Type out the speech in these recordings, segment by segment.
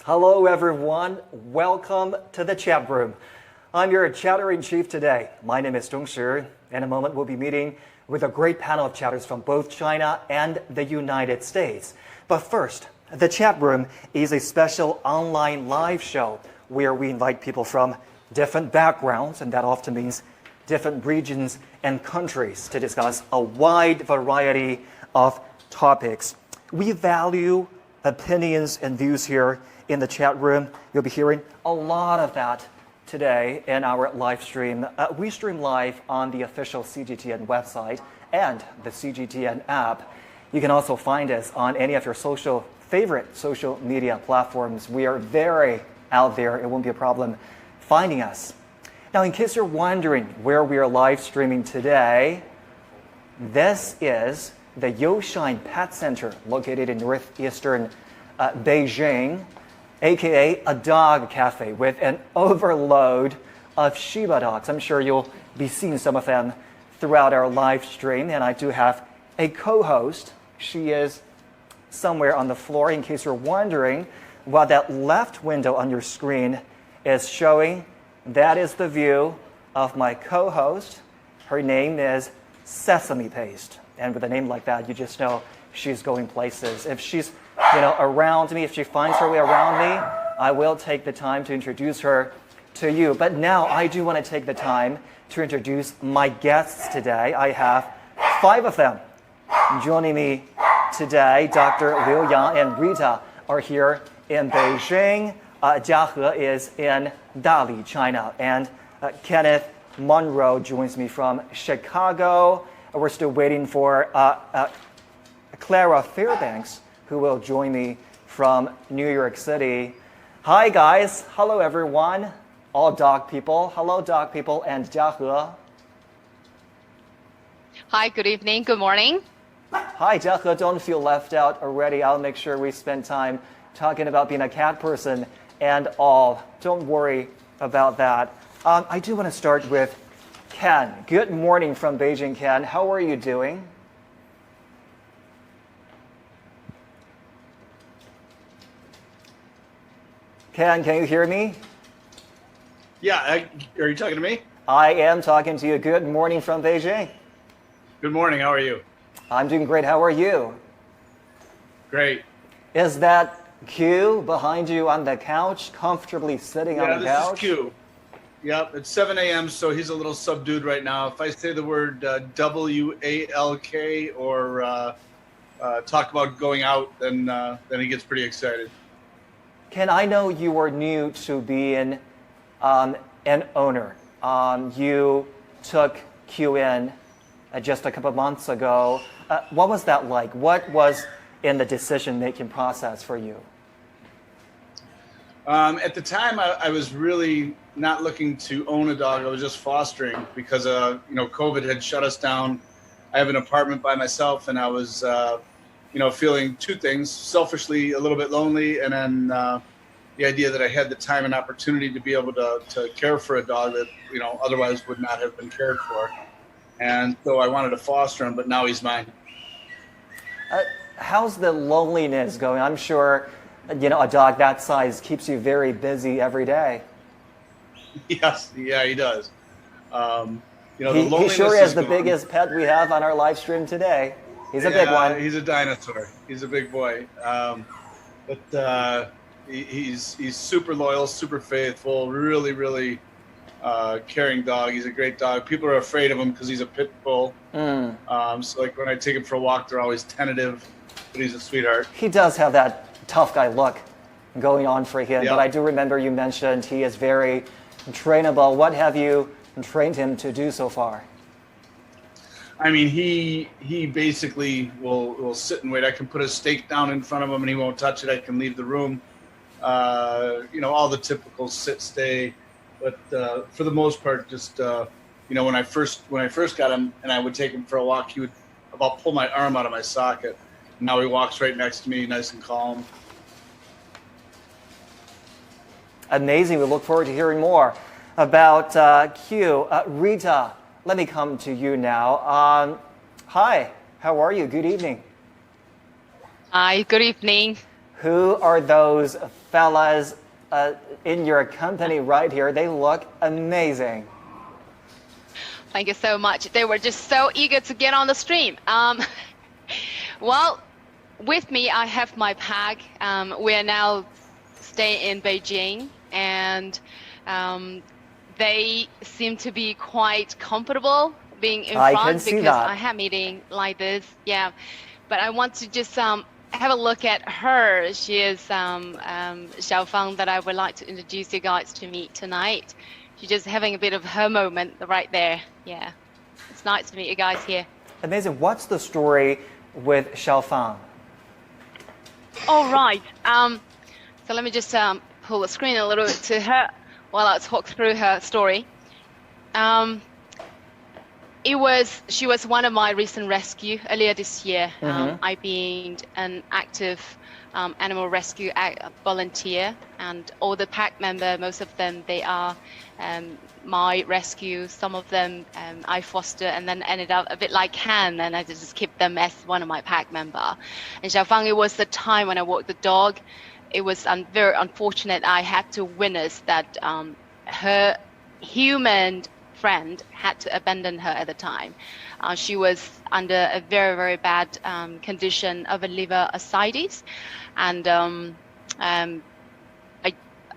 Hello everyone, welcome to the chat room. I'm your chatter-in-chief today. My name is Zhongshi. In a moment we'll be meeting with a great panel of chatters from both China and the United States. But first, the chat room is a special online live show where we invite people from different backgrounds, and that often means different regions and countries, to discuss a wide variety of topics. We value opinions and views here in the chat room. You'll be hearing a lot of that today in our live stream. We stream live on the official CGTN website and the CGTN app. You can also find us on any of your favorite social media platforms. We are very out there. It won't be a problem finding us. Now, in case you're wondering where we are live streaming today, this is the Youshine Pet Center located in northeastern Beijing, aka a dog cafe with an overload of Shiba dogs. I'm sure you'll be seeing some of them throughout our live stream. And I do have a co-host. She is somewhere on the floor. In case you're wondering what that left window on your screen is showing, that is the view of my co-host. Her name is Sesame Paste. And with a name like that, you just know she's going places. If she's around me, if she finds her way around me, I will take the time to introduce her to you. But now I do want to take the time to introduce my guests today. I have 5 of them joining me today. Dr. Liu Yang and Rita are here in Beijing. Jiahe is in Dali, China. And Kenneth Monroe joins me from Chicago. We're still waiting for Clara Fairbanks, who will join me from New York City. Hi, guys. Hello, everyone. All dog people. Hello, dog people, and Jiahe. Hi, good evening. Good morning. Hi, Jiahe. Don't feel left out already. I'll make sure we spend time talking about being a cat person and all. Don't worry about that. I do want to start with Ken. Good morning from Beijing, Ken. How are you doing? Ken, can you hear me? Yeah, are you talking to me? I am talking to you. Good morning from Beijing. Good morning, how are you? I'm doing great. How are you? Great. Is that Q behind you on the couch, comfortably sitting on the couch? Yeah, this is Q. Yep, it's 7 a.m., so he's a little subdued right now. If I say the word W-A-L-K or talk about going out, then he gets pretty excited. Ken, I know you are new to being an owner. You took Q in just a couple of months ago. What was that like? What was in the decision-making process for you? At the time, I was really not looking to own a dog. I was just fostering because COVID had shut us down. I have an apartment by myself, and I was feeling 2 things: selfishly a little bit lonely, and then the idea that I had the time and opportunity to be able to care for a dog that otherwise would not have been cared for. And so I wanted to foster him, but now he's mine. How's the loneliness going? I'm sure a dog that size keeps you very busy every day. Yes, yeah, he does. The he sure is the biggest pet we have on our live stream today. He's a big one. He's a dinosaur. He's a big boy. But he's super loyal, super faithful, really, really caring dog. He's a great dog. People are afraid of him because he's a Pitbull. So like when I take him for a walk, they're always tentative, but he's a sweetheart. He does have that tough guy look going on for him, Yep. But I do remember you mentioned he is very trainable. What have you trained him to do so far? I mean, he basically will sit and wait. I can put a steak down in front of him and he won't touch it. I can leave the room. All the typical sit, stay. But for the most part, just when I first got him and I would take him for a walk, he would about pull my arm out of my socket. Now he walks right next to me, nice and calm. Amazing. We look forward to hearing more about Q. Rita, let me come to you now. Hi, how are you? Good evening. Hi, good evening. Who are those fellas in your company right here? They look amazing. Thank you so much. They were just so eager to get on the stream. Well, with me, I have my pack. We are now staying in Beijing, and they seem to be quite comfortable being in front because I have meeting like this. Yeah, but I want to just have a look at her. She is Xiaofeng that I would like to introduce you guys to meet tonight. She's just having a bit of her moment right there. Yeah, it's nice to meet you guys here. Amazing. What's the story with Xiaofeng? All right. So let me just pull the screen a little bit to her while I talk through her story. She was one of my recent rescue earlier this year. I've been an active animal rescue volunteer, and all the pack member, most of them, they are my rescue. Some of them I foster and then ended up a bit like Han, and I just keep them as one of my pack member. And Xiaofeng, it was the time when I walked the dog. It was very unfortunate. I had to witness that her human friend had to abandon her at the time. She was under a very, very bad condition of a liver ascites, and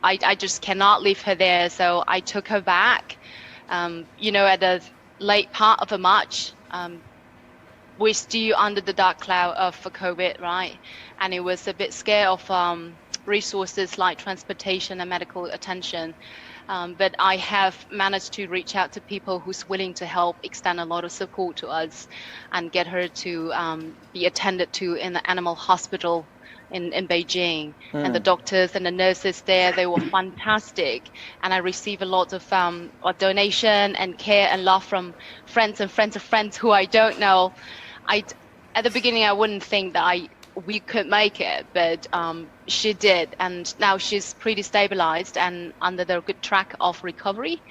I just cannot leave her there. So I took her back. At the late part of March, we're still under the dark cloud of COVID, right? And it was a bit scared of resources like transportation and medical attention. But I have managed to reach out to people who's willing to help, extend a lot of support to us, and get her to be attended to in the animal hospital in Beijing. And the doctors and the nurses there, they were fantastic. And I received a lot of donation and care and love from friends and friends of friends who I don't know. At the beginning, I wouldn't think that we could make it, but she did, and now she's pretty stabilized and under the good track of recovery.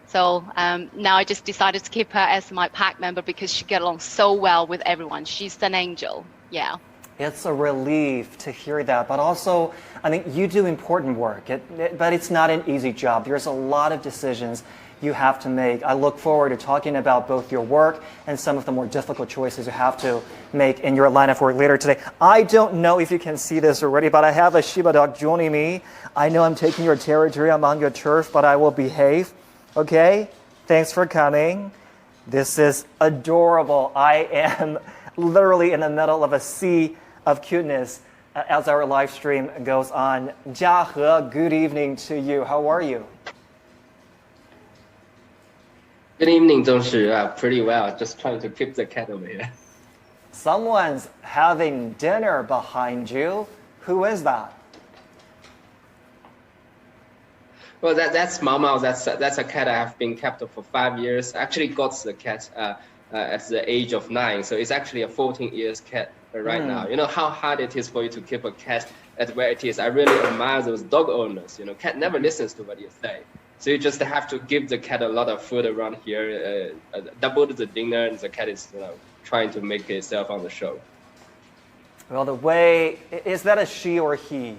So now I just decided to keep her as my pack member because she gets along so well with everyone. She's an angel. Yeah. It's a relief to hear that, but also, I think you do important work, but it's not an easy job. There's a lot of decisions you have to make. I look forward to talking about both your work and some of the more difficult choices you have to make in your line of work later today. I don't know if you can see this already, but I have a Shiba dog joining me. I know I'm taking your territory, I'm on your turf, but I will behave. Okay? Thanks for coming. This is adorable. I am literally in the middle of a sea of cuteness as our live stream goes on. Jiahe, good evening to you. How are you? Good evening, Zhongshi. Pretty well. Just trying to keep the cat over here. Someone's having dinner behind you. Who is that? Well, that's Mama. That's a cat I have been kept for 5 years. Actually got the cat at the age of 9. So it's actually a 14 years cat right now. You know how hard it is for you to keep a cat at where it is. I really admire those dog owners. Cat never listens to what you say. So you just have to give the cat a lot of food around here, double the dinner, and the cat is trying to make itself on the show. Well, is that a she or he?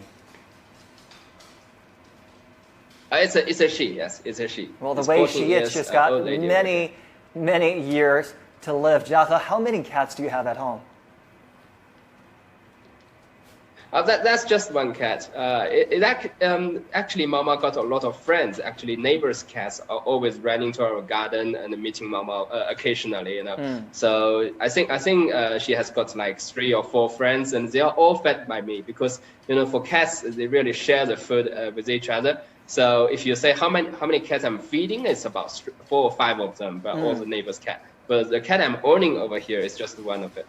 It's a she, yes, it's a she. Well, the way she is, she's got many years to live. Jiahe, how many cats do you have at home? That's just one cat. Actually, Mama got a lot of friends. Actually, neighbors' cats are always running to our garden and meeting Mama occasionally. So I think she has got like 3 or 4 friends, and they are all fed by me because for cats they really share the food with each other. So if you say how many cats I'm feeding, it's about 4 or 5 of them, but all the neighbors' cat. But the cat I'm owning over here is just one of it.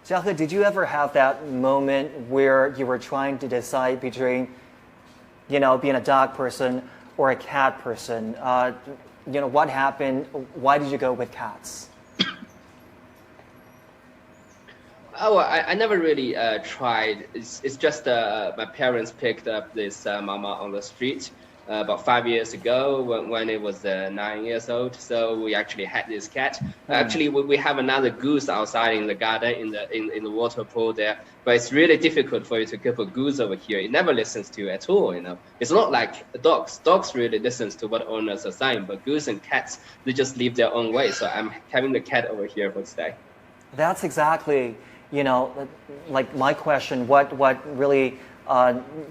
Jiahe, did you ever have that moment where you were trying to decide between, being a dog person or a cat person? What happened? Why did you go with cats? Oh, I never really tried. It's just my parents picked up this Mama on the street. about 5 years ago when it was 9 years old. So we actually had this cat. Actually, we have another goose outside in the garden in the water pool there. But it's really difficult for you to keep a goose over here. It never listens to you at all. It's not like dogs. Dogs really listens to what owners are saying, but goose and cats, they just live their own way. So I'm having the cat over here for today. That's exactly, like my question. What really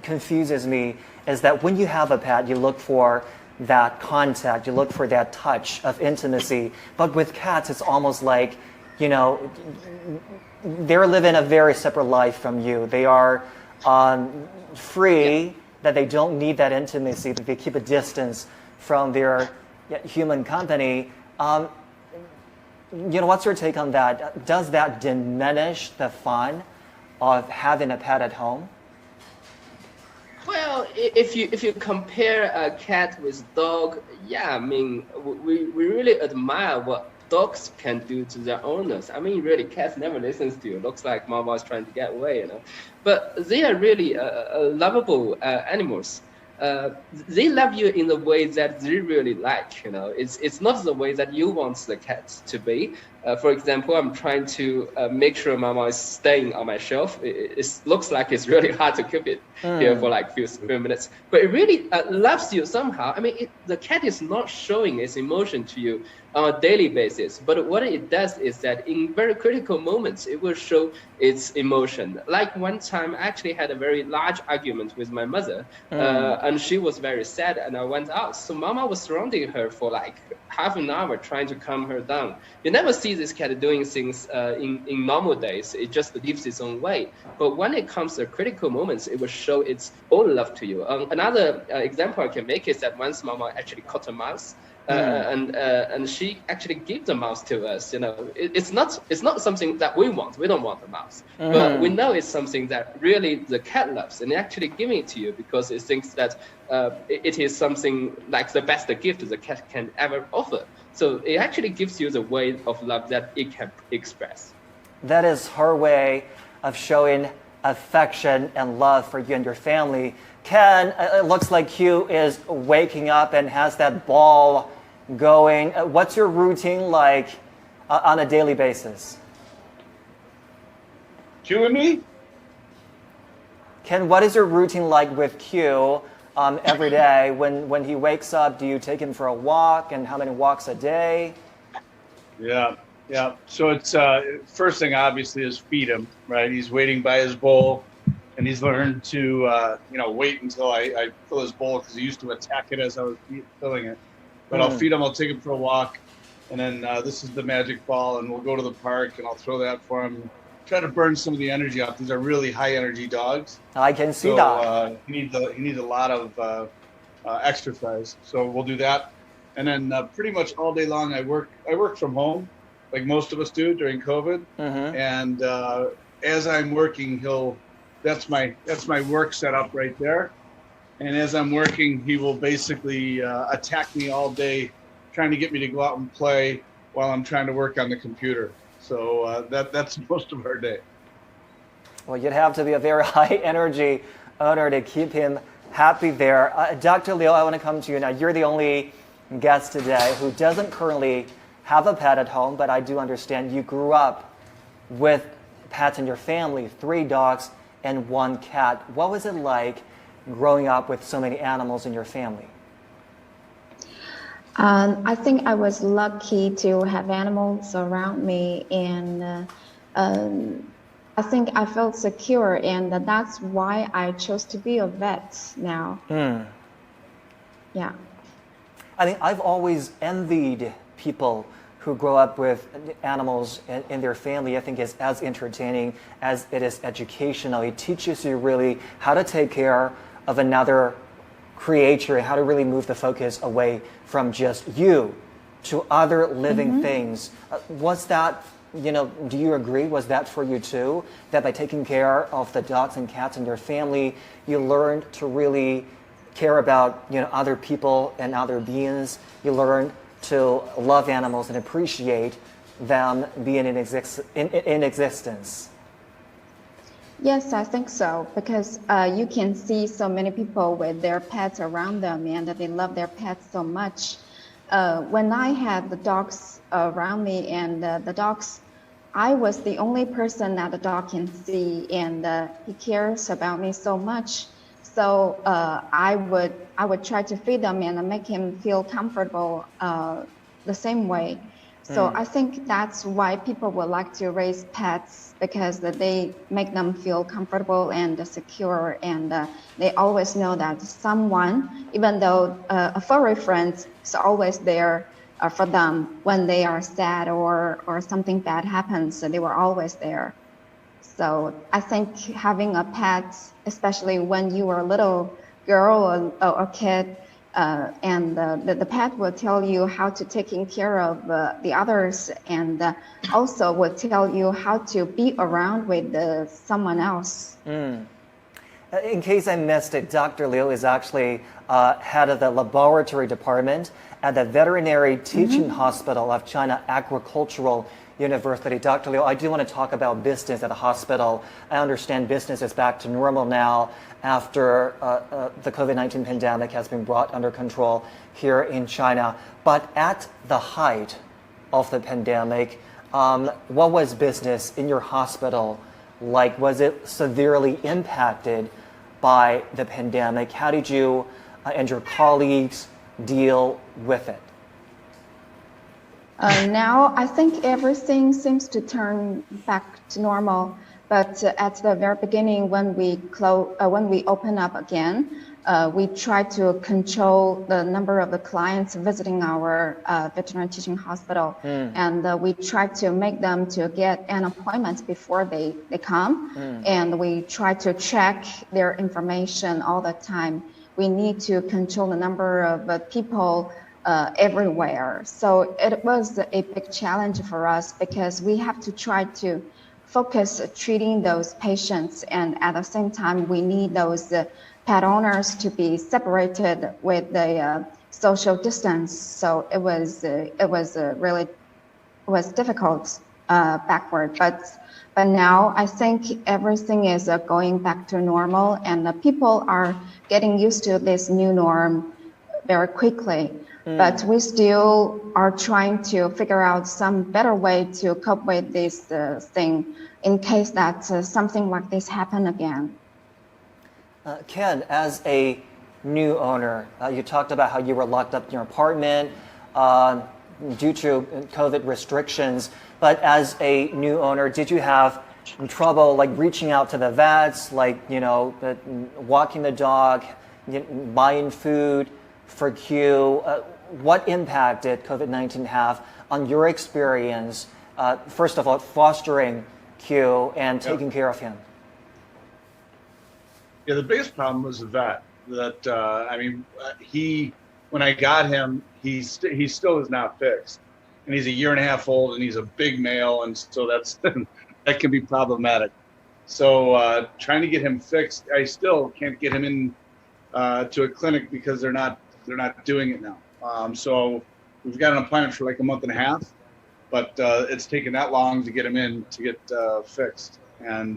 confuses me is that when you have a pet, you look for that contact, you look for that touch of intimacy. But with cats, it's almost like, they're living a very separate life from you. They are free, that they don't need that intimacy, that they keep a distance from their human company. What's your take on that? Does that diminish the fun of having a pet at home? Well, if you compare a cat with dog, yeah, I mean, we really admire what dogs can do to their owners. I mean, really, cats never listens to you. Looks like Mama is trying to get away, But they are really lovable animals. They love you in the way that they really like. It's not the way that you want the cat to be. For example, I'm trying to make sure Mama is staying on my shelf. It looks like it's really hard to keep it here for like few minutes, but it really loves you somehow. I mean, the cat is not showing its emotion to you on a daily basis, but what it does is that in very critical moments, it will show its emotion. Like one time, I actually had a very large argument with my mother, and she was very sad, and I went out. So Mama was surrounding her for like half an hour trying to calm her down. You never see this cat doing things in normal days. It just lives its own way. But when it comes to critical moments, it will show its own love to you. Another example I can make is that once Mama actually caught a mouse, and she actually gave the mouse to us. It's not something that we want. We don't want the mouse, but we know it's something that really the cat loves, and actually giving it to you because it thinks that it is something like the best gift the cat can ever offer. So it actually gives you the way of love that it can express. That is her way of showing affection and love for you and your family. Ken, it looks like Q is waking up and has that ball going. What's your routine like on a daily basis? Q and me? Ken, what is your routine like with Q every day? When he wakes up, do you take him for a walk, and how many walks a day? Yeah. So it's first thing obviously is feed him, right? He's waiting by his bowl, and he's learned to wait until I fill his bowl because he used to attack it as I was filling it. But I'll feed him, I'll take him for a walk, and then this is the magic ball, and we'll go to the park, and I'll throw that for him. Try to burn some of the energy off. These are really high energy dogs. I can see that. He needs a lot of exercise. So we'll do that, and then pretty much all day long I work from home, like most of us do during COVID. And as I'm working, that's my work setup right there. And as I'm working, he will basically attack me all day, trying to get me to go out and play while I'm trying to work on the computer. So that's most of our day. Well, you'd have to be a very high energy owner to keep him happy there. Dr. Liu, I want to come to you now. You're the only guest today who doesn't currently have a pet at home, but I do understand you grew up with pets in your family, 3 dogs and 1 cat. What was it like growing up with so many animals in your family? I think I was lucky to have animals around me, and I think I felt secure, and that's why I chose to be a vet now. Yeah. I think I've always envied people who grow up with animals in their family. I think it's as entertaining as it is educational. It teaches you really how to take care of another creature, how to really move the focus away from just you to other living things. Was that, do you agree? Was that for you too? That by taking care of the dogs and cats in your family, you learned to really care about, other people and other beings. You learned to love animals and appreciate them being in existence. Yes, I think so, because you can see so many people with their pets around them and that they love their pets so much. When I had the dogs around me and the dogs, I was the only person that the dog can see, and he cares about me so much. So I would try to feed them and make him feel comfortable the same way. So I think that's why people would like to raise pets, because they make them feel comfortable and secure, and they always know that someone, even though a furry friend is always there for them when they are sad or something bad happens. So they were always there. So I think having a pet, especially when you are a little girl or kid, and the pet will tell you how to taking care of the others, and also will tell you how to be around with someone else. In case I missed it, Dr. Liu is actually head of the laboratory department at the Veterinary Teaching Hospital of China Agricultural University. Dr. Liu, I do want to talk about business at the hospital. I understand business is back to normal now after the COVID-19 pandemic has been brought under control here in China. But at the height of the pandemic, what was business in your hospital like? Was it severely impacted by the pandemic? How did you and your colleagues deal with it? Now I think everything seems to turn back to normal. But at the very beginning, when we open up again, we try to control the number of the clients visiting our veterinary teaching hospital, and we try to make them to get an appointment before they come, and we try to check their information all the time. We need to control the number of people everywhere. So it was a big challenge for us, because we have to try to focus treating those patients, and at the same time we need those pet owners to be separated with the social distance. So it was really difficult backward, but now I think everything is going back to normal, and the people are getting used to this new norm very quickly. But we still are trying to figure out some better way to cope with this thing in case that something like this happen again. Ken, as a new owner, you talked about how you were locked up in your apartment due to COVID restrictions. But as a new owner, did you have trouble like reaching out to the vets, like walking the dog, buying food for Q? What impact did COVID-19 have on your experience, first of all, fostering Q and taking care of him? Yeah, the biggest problem was the vet. That when I got him, he still is not fixed, and he's a year and a half old, and he's a big male, and so that can be problematic. So trying to get him fixed, I still can't get him in to a clinic because they're not doing it now. So we've got an appointment for like a month and a half, but it's taken that long to get him in to get fixed. And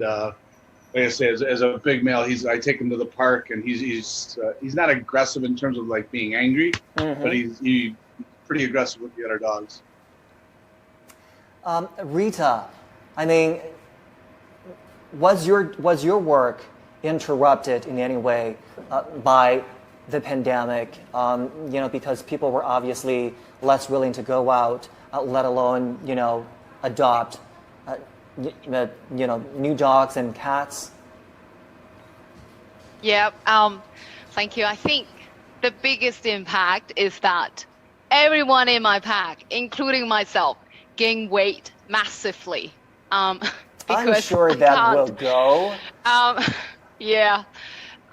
like I say, as a big male, I take him to the park, and he's not aggressive in terms of like being angry, but he's pretty aggressive with the other dogs. Rita, I mean, was your work interrupted in any way by the pandemic? Because people were obviously less willing to go out, let alone adopt new dogs and cats. Yeah. Thank you. I think the biggest impact is that everyone in my pack, including myself, gained weight massively. I'm sure that will go. Yeah.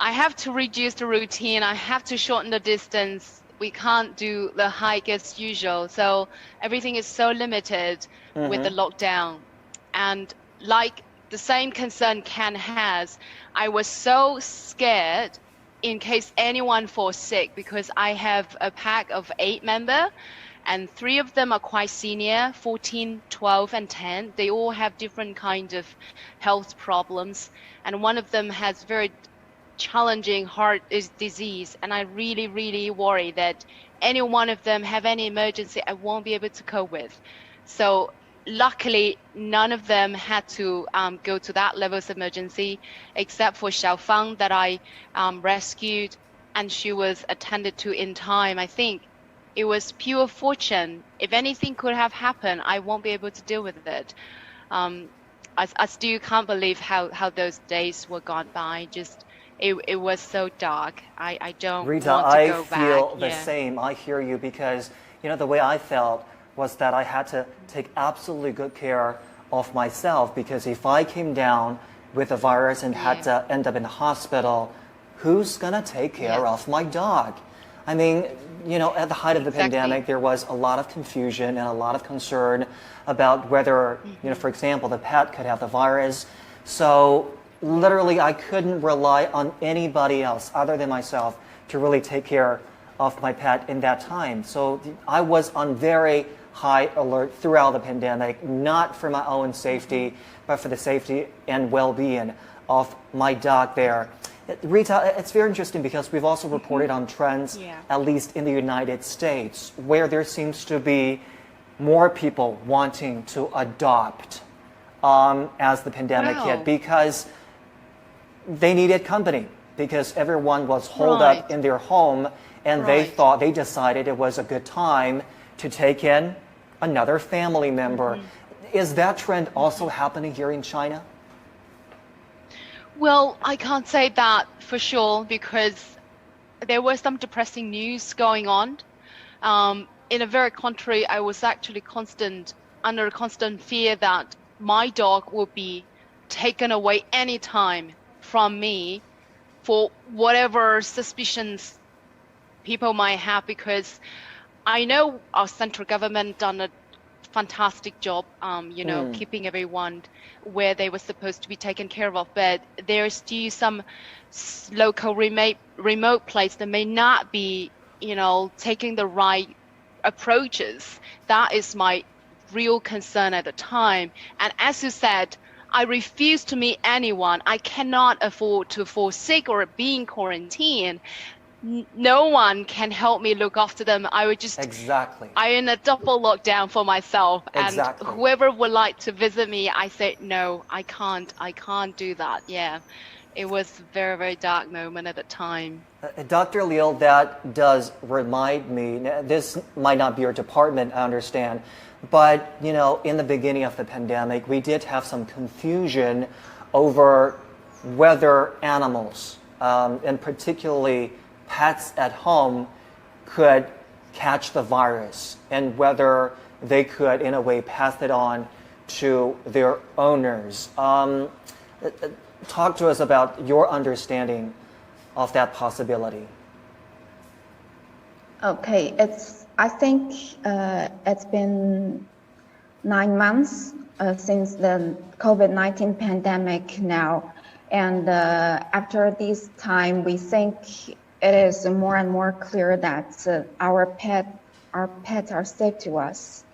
I have to reduce the routine. I have to shorten the distance. We can't do the hike as usual. So everything is so limited with the lockdown. And like the same concern Ken has, I was so scared in case anyone falls sick, because I have a pack of 8 members, and 3 of them are quite senior, 14, 12, and 10. They all have different kinds of health problems, and one of them has very challenging heart disease, and I really worry that any one of them have any emergency I won't be able to cope with. So luckily none of them had to go to that level of emergency, except for Xiaofeng that I rescued, and she was attended to in time. I think it was pure fortune. If anything could have happened, I won't be able to deal with it. I still can't believe how those days were gone by. Just it was so dark. I don't Rita, want to go I back. feel the Yeah. same. I hear you, because the way I felt was that I had to take absolutely good care of myself, because if I came down with a virus and had to end up in the hospital, who's gonna take care Yes. of my dog? I mean, at the height of the Exactly. pandemic, there was a lot of confusion and a lot of concern about whether, for example, the pet could have the virus. So literally, I couldn't rely on anybody else other than myself to really take care of my pet in that time. So I was on very high alert throughout the pandemic, not for my own safety, but for the safety and well-being of my dog there. Rita, it's very interesting because we've also reported on trends, at least in the United States, where there seems to be more people wanting to adopt as the pandemic hit, because they needed company, because everyone was holed up in their home, and they decided it was a good time to take in another family member. Is that trend also happening here in China? Well, I can't say that for sure, because there was some depressing news going on. In a very contrary, I was actually under constant fear that my dog will be taken away anytime from me for whatever suspicions people might have, because I know our central government done a fantastic job, keeping everyone where they were supposed to be taken care of, but there's still some local remote place that may not be, taking the right approaches. That is my real concern at the time. And as you said, I refuse to meet anyone. I cannot afford to fall sick or be in quarantine. No one can help me look after them. I would just I'm in a double lockdown for myself, and whoever would like to visit me, I said no, I can't do that. Yeah, it was a very dark moment at the time. Dr. Liu, that does remind me, this might not be your department, I understand, but in the beginning of the pandemic, we did have some confusion over whether animals, and particularly pets at home, could catch the virus, and whether they could, in a way, pass it on to their owners. Talk to us about your understanding of that possibility. Okay, I think it's been 9 months since the COVID-19 pandemic now, and after this time, we think it is more and more clear that our pets are safe to us.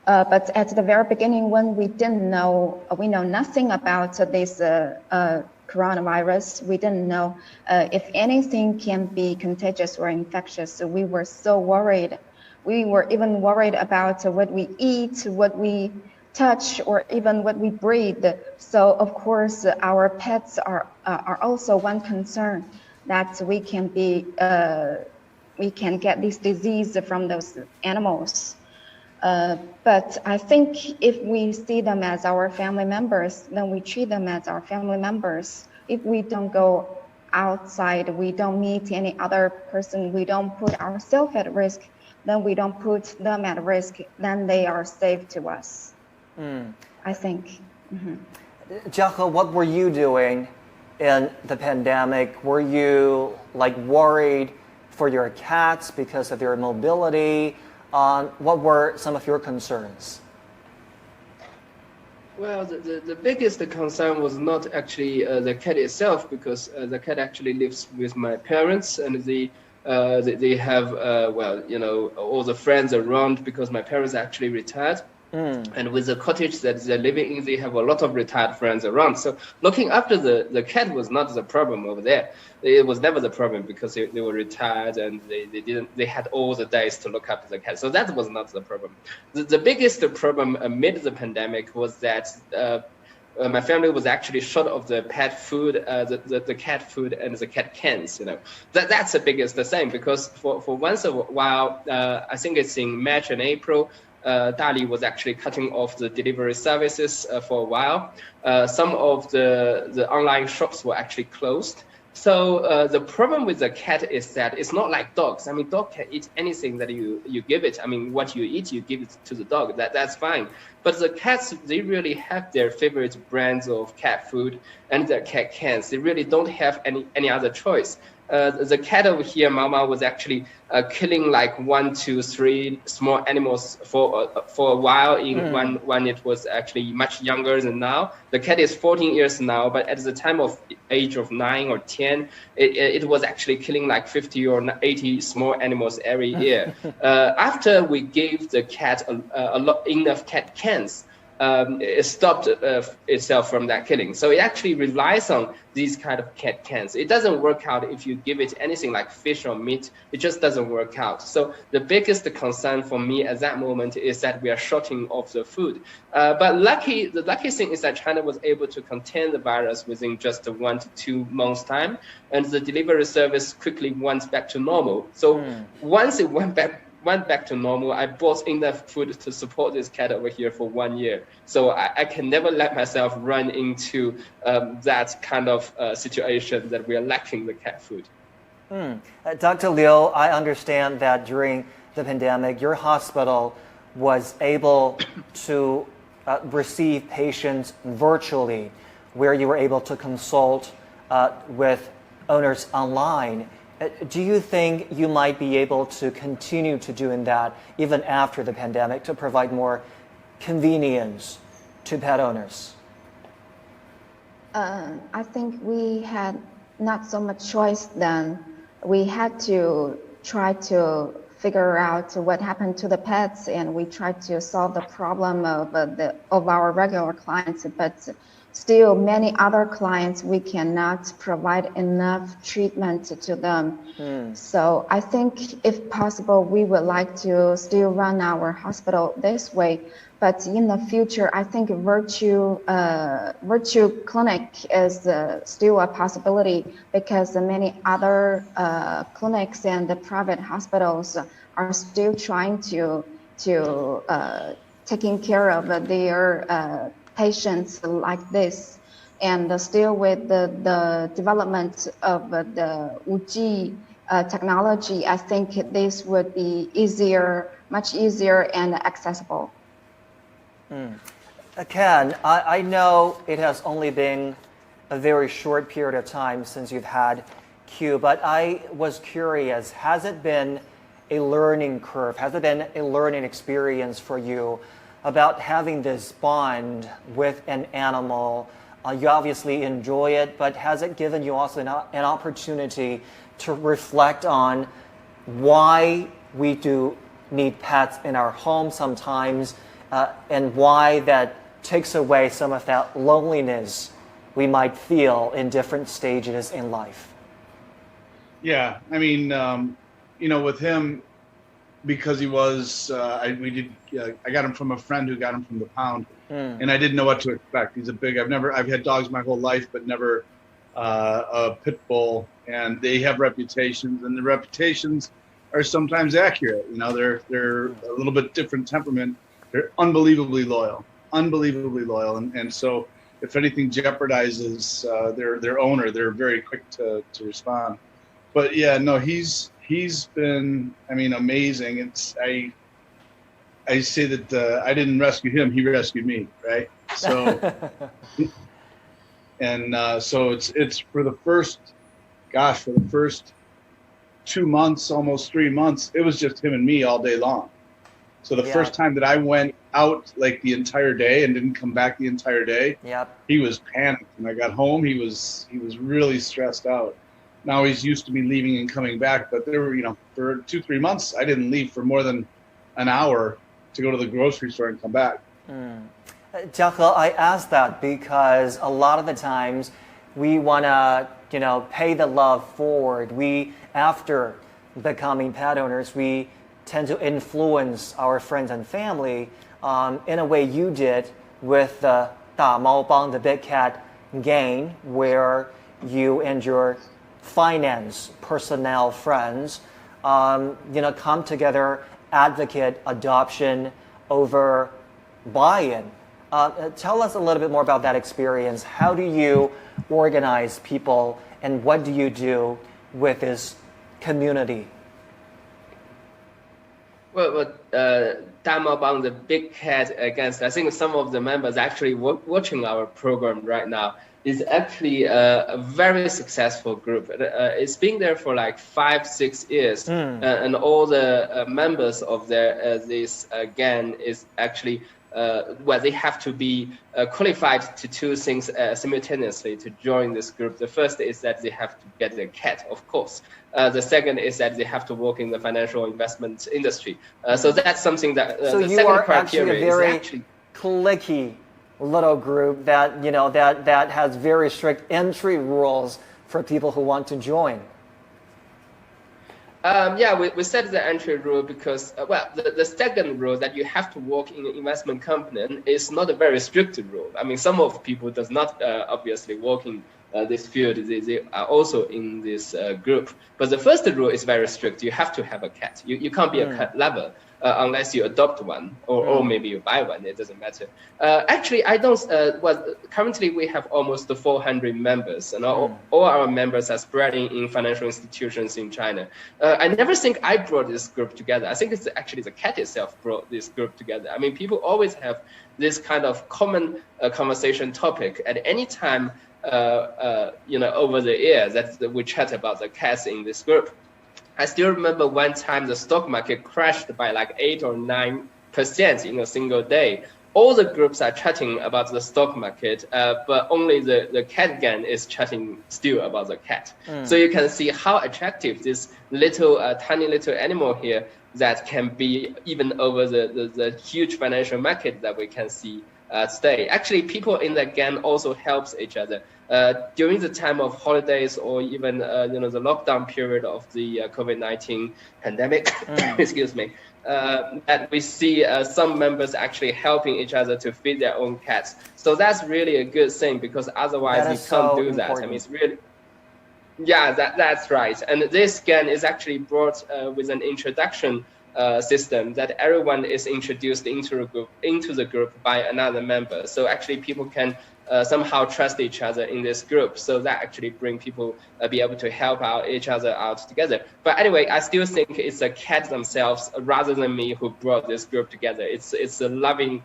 But at the very beginning, when we know nothing about this coronavirus, we didn't know if anything can be contagious or infectious. So we were so worried. We were even worried about what we eat, what we touch, or even what we breathe. So of course, our pets are also one concern, that we can get this disease from those animals. But I think if we see them as our family members, then we treat them as our family members. If we don't go outside, we don't meet any other person, we don't put ourselves at risk, then we don't put them at risk, then they are safe to us, I think. Jiahe, what were you doing in the pandemic? Were you worried for your cats because of their mobility? What were some of your concerns? Well, the biggest concern was not actually the cat itself, because the cat actually lives with my parents, and They have, all the friends around because my parents actually retired. And with the cottage that they're living in, they have a lot of retired friends around. So looking after the cat was not the problem over there. It was never the problem because they were retired and they had all the days to look after the cat. So that was not the problem. The biggest problem amid the pandemic was that my family was actually short of the pet food, the cat food and the cat cans. That's the biggest thing, because for once a while, I think it's in March and April, Dali was actually cutting off the delivery services for a while. Some of the online shops were actually closed. So the problem with the cat is that it's not like dogs. I mean, dog can eat anything that you give it. I mean, what you eat, you give it to the dog. That's fine. But the cats, they really have their favorite brands of cat food and their cat cans. They really don't have any other choice. The cat over here, Mama, was actually killing like 1, 2, 3 small animals for a while when it was actually much younger than now. The cat is 14 years now, but at the time of age of 9 or 10, it was actually killing like 50 or 80 small animals every year. After we gave the cat enough cat cans, it stopped itself from that killing. So it actually relies on these kind of cat cans. It doesn't work out if you give it anything like fish or meat. It just doesn't work out. So the biggest concern for me at that moment is that we are shorting of the food. But the lucky thing is that China was able to contain the virus within just 1 to 2 months time, and the delivery service quickly went back to normal. So once it went back to normal, I bought enough food to support this cat over here for 1 year. So I can never let myself run into that kind of situation that we are lacking the cat food. Dr. Liu, I understand that during the pandemic, your hospital was able to receive patients virtually, where you were able to consult with owners online. Do you think you might be able to continue to doing that even after the pandemic to provide more convenience to pet owners? I think we had not so much choice then. We had to try to figure out what happened to the pets, and we tried to solve the problem of our regular clients, but still many other clients we cannot provide enough treatment to them. So I think if possible we would like to still run our hospital this way, but in the future I think virtual clinic is still a possibility, because many other clinics and the private hospitals are still trying to taking care of their patients like this, and still with the development of the 5G technology, I think this would be easier, much easier and accessible. Ken, I know it has only been a very short period of time since you've had Q, but I was curious, has it been a learning curve? Has it been a learning experience for you about having this bond with an animal? You obviously enjoy it, but has it given you also an opportunity to reflect on why we do need pets in our home sometimes, and why that takes away some of that loneliness we might feel in different stages in life? Yeah, I mean, with him, because he was, I got him from a friend who got him from the pound, and I didn't know what to expect. He's I've had dogs my whole life, but never a Pitbull, and they have reputations, and the reputations are sometimes accurate. They're a little bit different temperament. They're unbelievably loyal, and so if anything jeopardizes their owner, they're very quick to respond. But yeah, no, he's been, amazing. I say that I didn't rescue him; he rescued me, right? So, and so it's for the first 2 months, almost 3 months, it was just him and me all day long. So the first time that I went out like the entire day and didn't come back the entire day, he was panicked. When I got home, he was really stressed out. now he's used to me leaving and coming back. But there were, for 2-3 months, I didn't leave for more than an hour to go to the grocery store and come back. Jiahe, I asked that because a lot of the times we want to, pay the love forward. After becoming pet owners, we tend to influence our friends and family in a way you did with the 大猫帮, the big cat gang, where you and your finance personnel friends, come together, advocate adoption over buy-in. Tell us a little bit more about that experience. How do you organize people, and what do you do with this community? Well, Damo Bang, the big cat against, I think some of the members actually watching our program right now, is actually a very successful group. It's been there for like 5-6 years, and all the members of this gang is actually they have to be qualified to 2 things simultaneously to join this group. The first is that they have to get a cat, of course. The second is that they have to work in the financial investment industry. So that's something that so the you second are criteria actually a very is actually cliquey little group that that has very strict entry rules for people who want to join. We set the entry rule because, the second rule that you have to work in an investment company is not a very strict rule. I mean, some of people does not obviously work in this field. They are also in this group. But the first rule is very strict. You have to have a cat. You can't be a cat lover unless you adopt one or maybe you buy one. It doesn't matter. Actually, I don't. Currently we have almost 400 members, and all our members are spreading in financial institutions in China. I never think I brought this group together. I think it's actually the cat itself brought this group together. I mean, people always have this kind of common conversation topic at any time. Over the years that we chat about the cats in this group. I still remember one time the stock market crashed by like 8 or 9% in a single day. All the groups are chatting about the stock market, but only the cat gang is chatting still about the cat. So you can see how attractive this little, tiny little animal here that can be even over the huge financial market that we can see today. Actually, people in the gang also helps each other. During the time of holidays or even the lockdown period of the COVID-19 pandemic, excuse me, that we see some members actually helping each other to feed their own cats. So that's really a good thing because otherwise you can't do that. I mean, it's really, that's right. And this gang is actually brought with an introduction system that everyone is introduced into the group by another member. So actually people can somehow trust each other in this group. So that actually bring people be able to help out each other out together. But anyway, I still think it's the cats themselves rather than me who brought this group together. It's a loving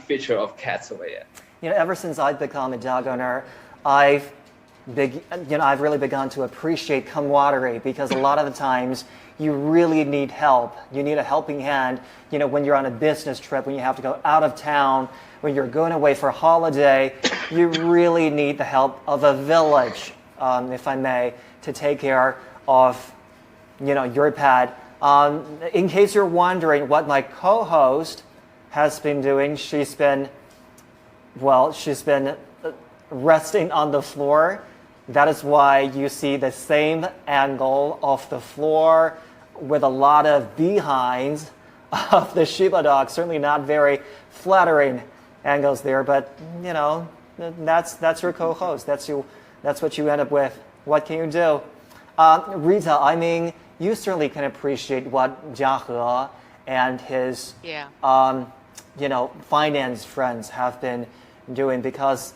feature of cats over here. Ever since I've become a dog owner, I've really begun to appreciate camaraderie because a lot of the times you really need help. You need a helping hand, when you're on a business trip, when you have to go out of town, when you're going away for a holiday, you really need the help of a village, if I may, to take care of, your pet. In case you're wondering what my co-host has been doing, she's been resting on the floor. That is why you see the same angle of the floor with a lot of behinds of the Shiba dog. Certainly not very flattering angles there, but that's your co-host. That's what you end up with. What can you do? Rita, I mean, you certainly can appreciate what Jiahe and his finance friends have been doing because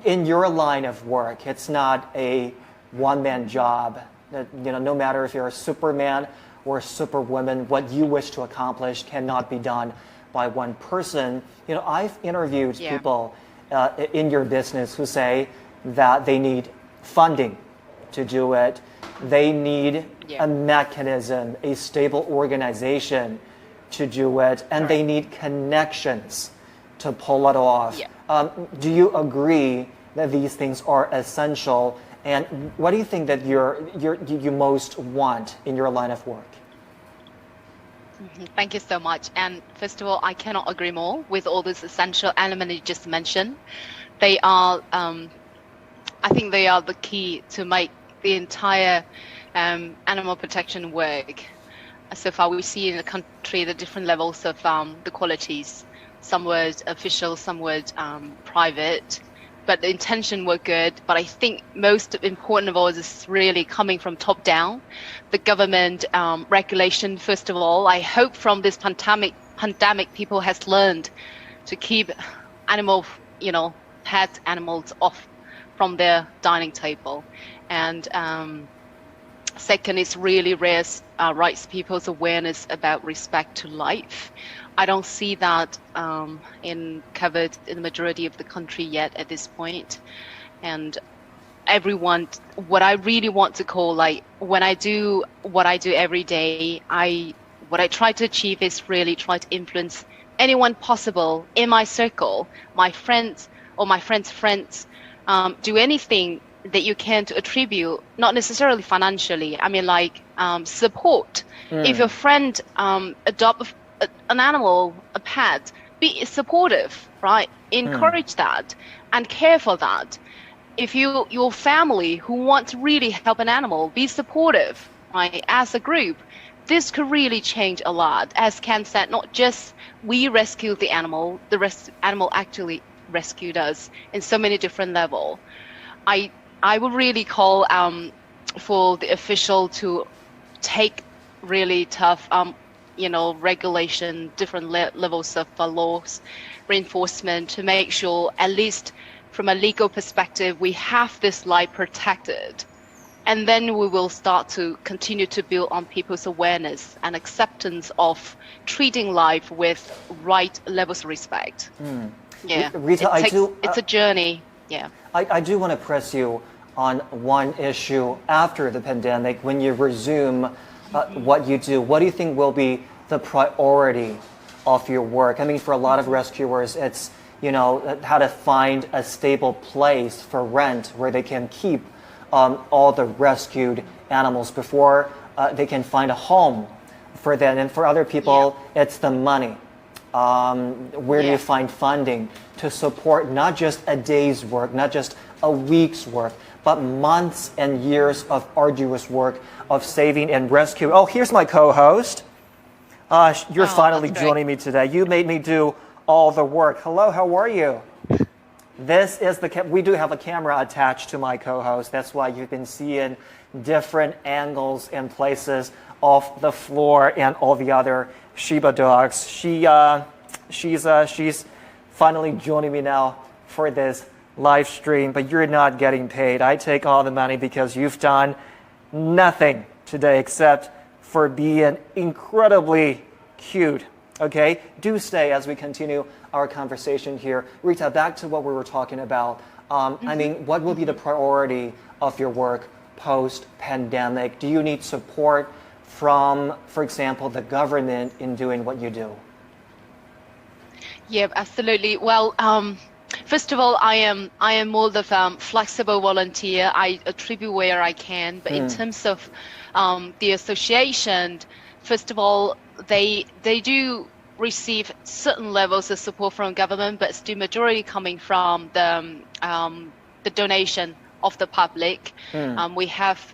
in your line of work, it's not a one-man job. No matter if you're a Superman or a Superwoman, what you wish to accomplish cannot be done by one person. I've interviewed people in your business who say that they need funding to do it. They need a mechanism, a stable organization to do it, and they need connections to pull it off. Do you agree that these things are essential And what do you think that you most want in your line of work? Thank you so much. And first of all, I cannot agree more with all those essential elements you just mentioned. They are, I think they are the key to make the entire animal protection work. So far, we see in the country the different levels of the qualities. Some were official, some were private, but the intention were good. But I think most important of all is really coming from top down. The government regulation, first of all. I hope from this pandemic, people has learned to keep animal, pet animals off from their dining table. And second is really raise rights people's awareness about respect to life. I don't see that covered in the majority of the country yet at this point. And everyone, what I really want to call, like, when I do what I do every day, what I try to achieve is really try to influence anyone possible in my circle, my friends or my friends' friends. Do anything that you can to attribute, not necessarily financially. I mean, like support. If your friend adopt an animal, a pet, be supportive, right? Encourage that and care for that. If your family who want to really help an animal, be supportive, right? As a group, this could really change a lot. As Ken said, not just we rescue the animal, animal actually rescued us in so many different levels. I would really call for the official to take really tough, regulation, different levels of laws, reinforcement to make sure, at least from a legal perspective, we have this life protected. And then we will start to continue to build on people's awareness and acceptance of treating life with right levels of respect. Yeah, Rita, it's a journey. Yeah. I do want to press you on one issue after the pandemic. When you resume what you do, what do you think will be the priority of your work? I mean, for a lot of rescuers, it's, how to find a stable place for rent where they can keep all the rescued animals before they can find a home for them. And for other people, it's the money. Where do you find funding to support not just a day's work, not just a week's work, but months and years of arduous work of saving and rescue? Oh, here's my co-host. You're finally joining me today. You made me do all the work. Hello, how are you? This is we do have a camera attached to my co-host. That's why you've been seeing different angles and places of the floor and all the other Shiba dogs. She's finally joining me now for this live stream, but you're not getting paid. I take all the money because you've done nothing today except for being incredibly cute. Okay, do stay as we continue our conversation here. Rita, back to what we were talking about. I mean, what will be the priority of your work post-pandemic? Do you need support from, for example, the government in doing what you do? Yeah, absolutely. Well, first of all, I am more the flexible volunteer. I attribute where I can, but in terms of the association, first of all, they do receive certain levels of support from government, but still majority coming from the donation of the public. We have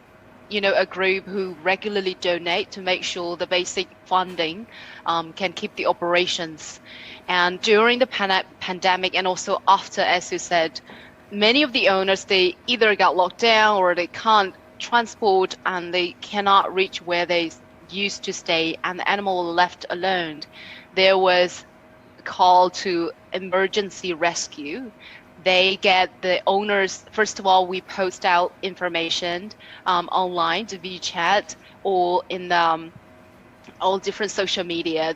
a group who regularly donate to make sure the basic funding can keep the operations. And during the pandemic and also after, as you said, many of the owners, they either got locked down or they can't transport and they cannot reach where they used to stay, and the animal were left alone. There was a call to emergency rescue. They get the owners, first of all, we post out information online to WeChat or in all different social media.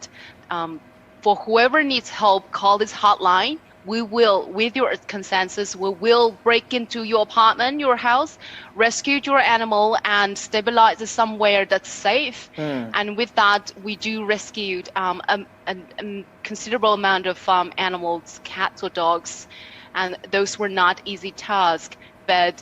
For whoever needs help, call this hotline. We will, with your consensus, we will break into your apartment, your house, rescue your animal and stabilize it somewhere that's safe. And with that, we do rescue a considerable amount of animals, cats or dogs. And those were not easy tasks, but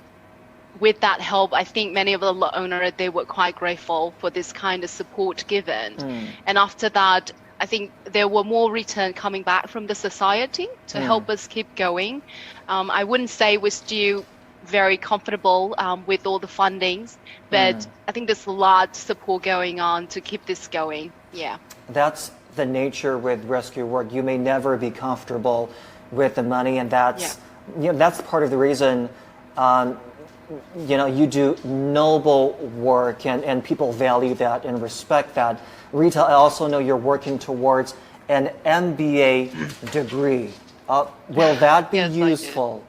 with that help, I think many of the lot owners, they were quite grateful for this kind of support given. And after that, I think there were more return coming back from the society to help us keep going. I wouldn't say we're still very comfortable with all the fundings, but I think there's a lot of support going on to keep this going. Yeah. That's the nature with rescue work. You may never be comfortable with the money, and that's that's part of the reason you do noble work, and people value that and respect that. Rita, I also know you're working towards an MBA degree. Will that be useful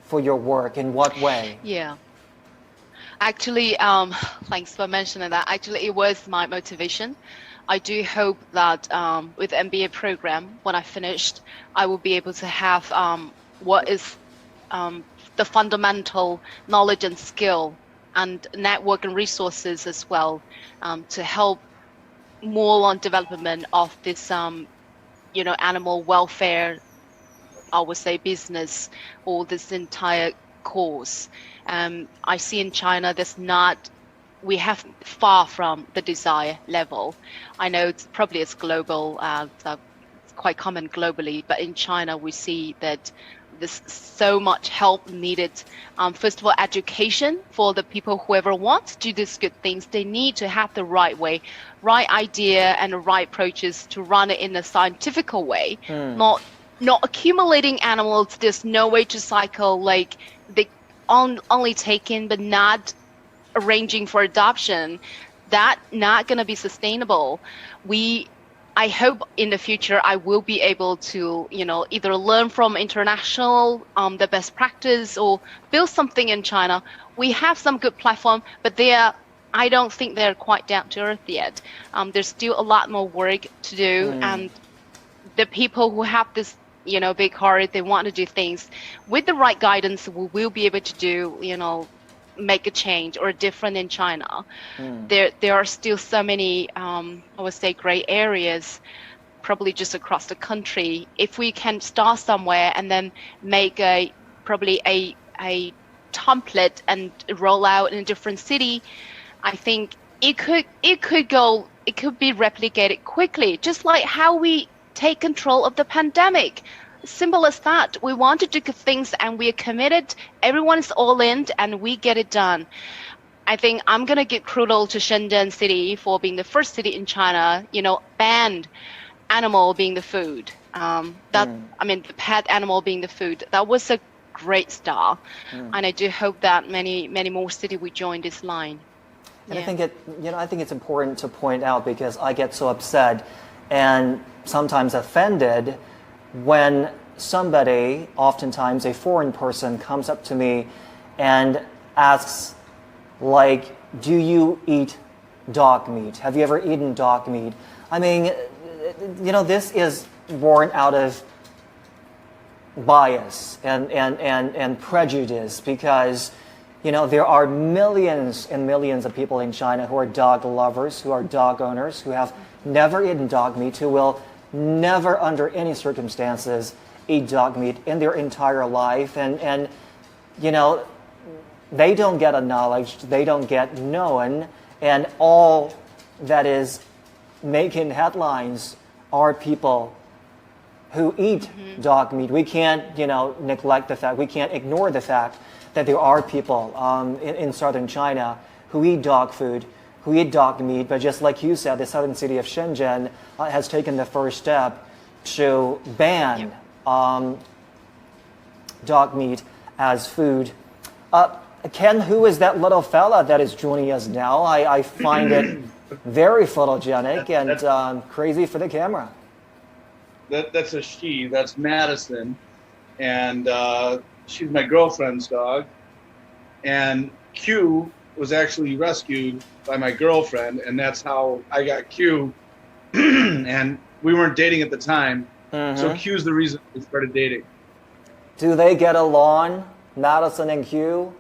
for your work? In what way? Yeah. Actually, thanks for mentioning that. Actually, it was my motivation. I do hope that with MBA program, when I finished, I will be able to have what is the fundamental knowledge and skill and network and resources as well to help more on development of this animal welfare, I would say, business, or this entire course. I see in China we have far from the desired level. I know it's global, it's quite common globally, but in China we see that there's so much help needed. First of all, education for the people, whoever wants to do these good things, they need to have the right way, right idea and the right approaches to run it in a scientific way, not accumulating animals. There's no way to cycle, like they only take in but not arranging for adoption. That not going to be sustainable. I hope in the future I will be able to, either learn from international, the best practice, or build something in China. We have some good platform, but I don't think they're quite down to earth yet. There's still a lot more work to do, and the people who have this, big heart, they want to do things with the right guidance. We will be able to do, make a change or different in China. There are still so many, I would say, gray areas, probably just across the country. If we can start somewhere and then make probably a template and roll out in a different city, I think it could be replicated quickly, just like how we take control of the pandemic. Simple as that. We want to do good things and we are committed. Everyone's all in and we get it done. I think I'm going to give kudos to Shenzhen city for being the first city in China, banned animal being the food. The pet animal being the food. That was a great start. And I do hope that many more cities will join this line. And I think it's important to point out, because I get so upset and sometimes offended when somebody, oftentimes a foreign person, comes up to me and asks, like, do you eat dog meat? Have you ever eaten dog meat? I mean, this is born out of bias and prejudice, because there are millions and millions of people in China who are dog lovers, who are dog owners, who have never eaten dog meat, who will never under any circumstances eat dog meat in their entire life. And they don't get acknowledged, they don't get known, and all that is making headlines are people who eat dog meat. We can't, neglect the fact, we can't ignore the fact that there are people in southern China who eat dog food, who eat dog meat, but just like you said, the southern city of Shenzhen has taken the first step to ban dog meat as food. Ken, who is that little fella that is joining us now? I find it very photogenic and crazy for the camera. That's a she. That's Madison, and she's my girlfriend's dog. And Q was actually rescued by my girlfriend, and that's how I got Q. And we weren't dating at the time, so Q's the reason we started dating. Do they get along, Madison and Q?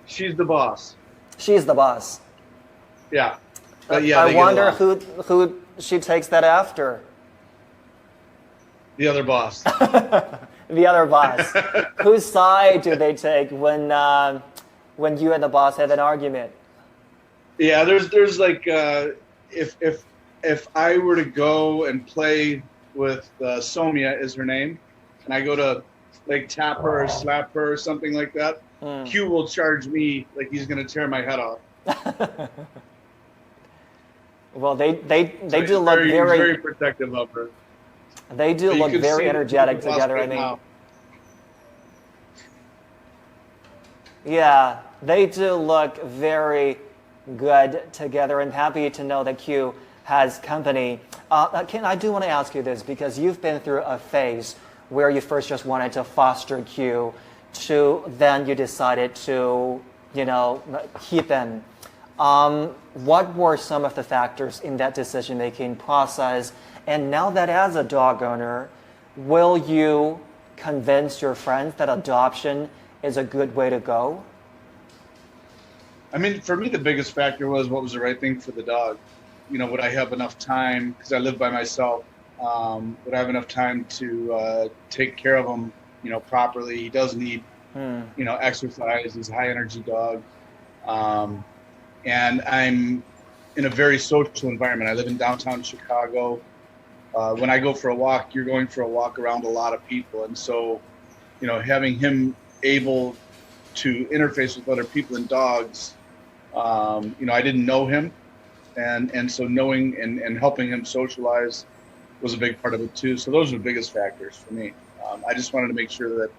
She's the boss. She's the boss. Yeah. I wonder who she takes that after. The other boss. The other boss. Whose side do they take when when you and the boss have an argument? Yeah, there's like if I were to go and play with Somia is her name, and I go to like tap her or slap her or something like that, Q will charge me like he's gonna tear my head off. Well, they So do look he's very very protective of her. they do But you look can very see energetic the boss together. right I mean, now. yeah, they do look very good together. I'm happy to know that Q has company. Ken, I do want to ask you this because you've been through a phase where you first just wanted to foster Q, to then you decided to, keep him. What were some of the factors in that decision-making process? And now that as a dog owner, will you convince your friends that adoption is a good way to go? I mean, for me, the biggest factor was what was the right thing for the dog. Would I have enough time, because I live by myself, would I have enough time to take care of him, properly? He does need, exercise. He's a high energy dog. And I'm in a very social environment. I live in downtown Chicago. When I go for a walk, you're going for a walk around a lot of people. And so, having him able to interface with other people and dogs, I didn't know him. And so knowing and helping him socialize was a big part of it too. So those are the biggest factors for me. I just wanted to make sure that,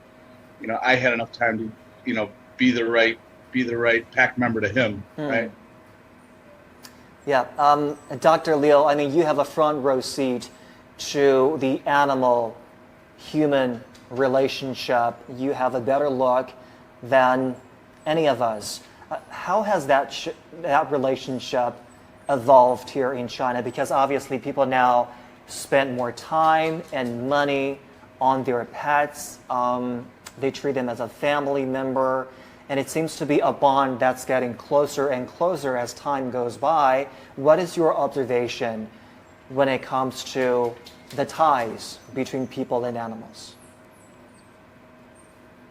I had enough time to, be the right pack member to him, right? Yeah, Dr. Liu, I mean, you have a front row seat to the animal-human relationship. You have a better look than any of us. How has that relationship evolved here in China? Because obviously people now spend more time and money on their pets. They treat them as a family member. And it seems to be a bond that's getting closer and closer as time goes by. What is your observation when it comes to the ties between people and animals?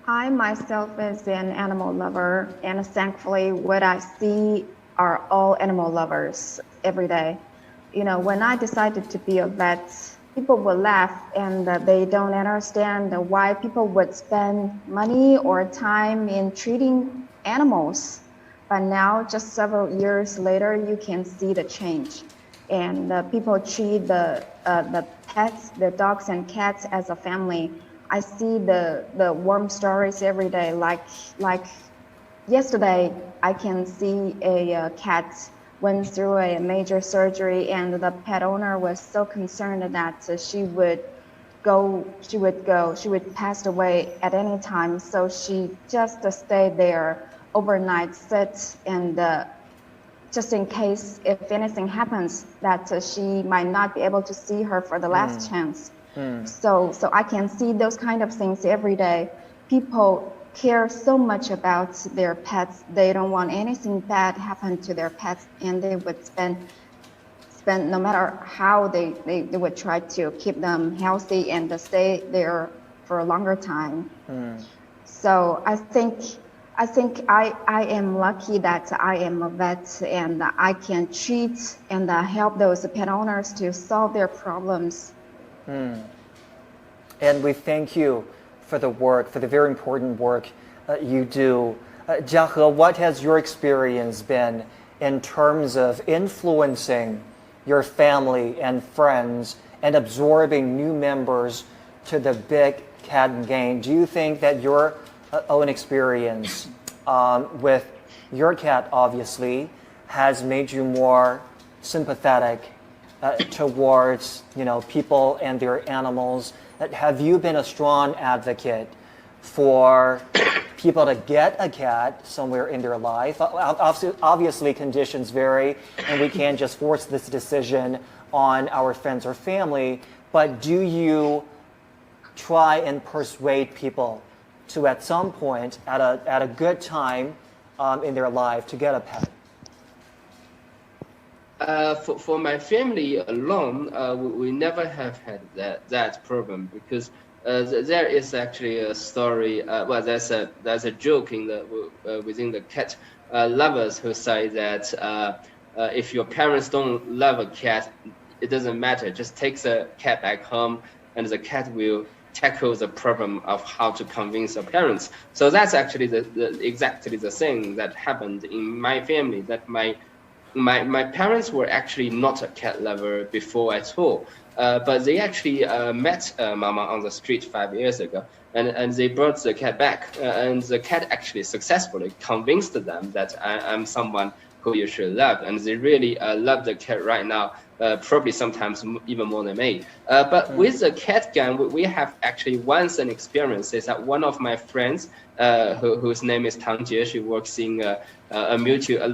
I myself is an animal lover, and thankfully what I see are all animal lovers every day. When I decided to be a vet, people would laugh and they don't understand why people would spend money or time in treating animals. But now, just several years later, you can see the change. And people treat the pets, the dogs and cats as a family. I see the warm stories every day. Like yesterday, I can see a cat went through a major surgery, and the pet owner was so concerned that she would pass away at any time. So she just stayed there overnight, sit, and just in case if anything happens, that she might not be able to see her for the last chance. So I can see those kind of things every day. People care so much about their pets. They don't want anything bad happen to their pets, and they would spend no matter how they would try to keep them healthy and to stay there for a longer time. So I think I am lucky that I am a vet and I can treat and help those pet owners to solve their problems. And we thank you for the work, for the very important work you do. Jiahe, what has your experience been in terms of influencing your family and friends and absorbing new members to the big cat gang? Do you think that your own experience with your cat obviously has made you more sympathetic towards people and their animals? Have you been a strong advocate for people to get a cat somewhere in their life? Obviously, conditions vary, and we can't just force this decision on our friends or family. But do you try and persuade people to, at some point, at a good time in their life, to get a pet? For my family alone, we never have had that problem, because there is actually a story. Well, there's a joke in the within the cat lovers who say that if your parents don't love a cat, it doesn't matter. Just take the cat back home, and the cat will tackle the problem of how to convince the parents. So that's actually exactly the thing that happened in my family. That my parents were actually not a cat lover before at all. But they actually met Mama on the street 5 years ago, and they brought the cat back, and the cat actually successfully convinced them that I'm someone who you should love, and they really love the cat right now, probably sometimes even more than me. But with the cat gang, we have actually once an experience is that one of my friends, whose name is Tang Jie, she works in a